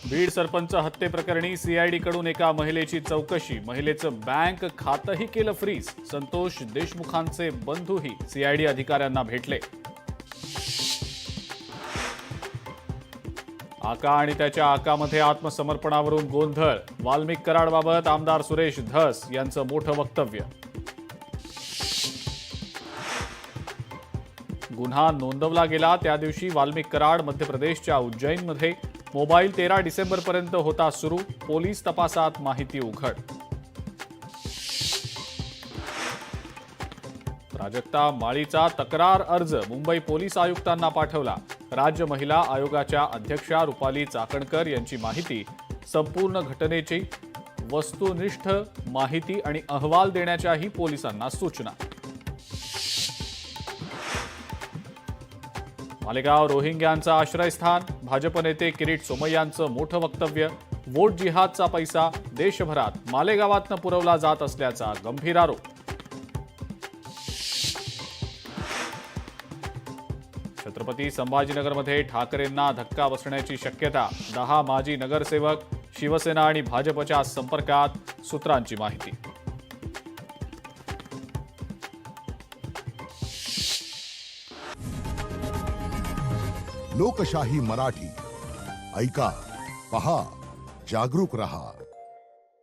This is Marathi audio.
बीड सरपंच हत्येप्रकरणी सीआयडीकडून एका महिलेची चौकशी. महिलेचं बँक खातंही केलं फ्रीज. संतोष देशमुखांचे बंधूही सीआयडी अधिकाऱ्यांना भेटले. आका आणि त्याच्या आकामध्ये आत्मसमर्पणावरून गोंधळ. वाल्मिक कराडबाबत आमदार सुरेश धस यांचं मोठं वक्तव्य. गुन्हा नोंदवला गेला त्या दिवशी वाल्मिक कराड मध्य प्रदेशच्या उज्जैनमध्ये. मोबाईल 13 डिसेंबरपर्यंत होता सुरू. पोलीस तपासात माहिती उघड. प्राजक्ता माळीचा तक्रार अर्ज मुंबई पोलीस आयुक्तांना पाठवला. राज्य महिला आयोगाच्या अध्यक्षा रुपाली चाकणकर यांची माहिती. संपूर्ण घटनेची वस्तुनिष्ठ माहिती आणि अहवाल देण्याच्याही पोलिसांना सूचना. मालेगाव रोहिंग्यांचं आश्रयस्थान. भाजप नेते किरीट सोमय्यांचं मोठं वक्तव्य. वोट जिहादचा पैसा देशभरात मालेगावातनं पुरवला जात असल्याचा गंभीर आरोप. छत्रपती संभाजीनगरमध्ये ठाकरेंना धक्का बसण्याची शक्यता. 10 माजी नगरसेवक शिवसेना आणि भाजपच्या संपर्कात. सूत्रांची माहिती. लोकशाही मराठी ऐका, पहा, जागरूक रहा.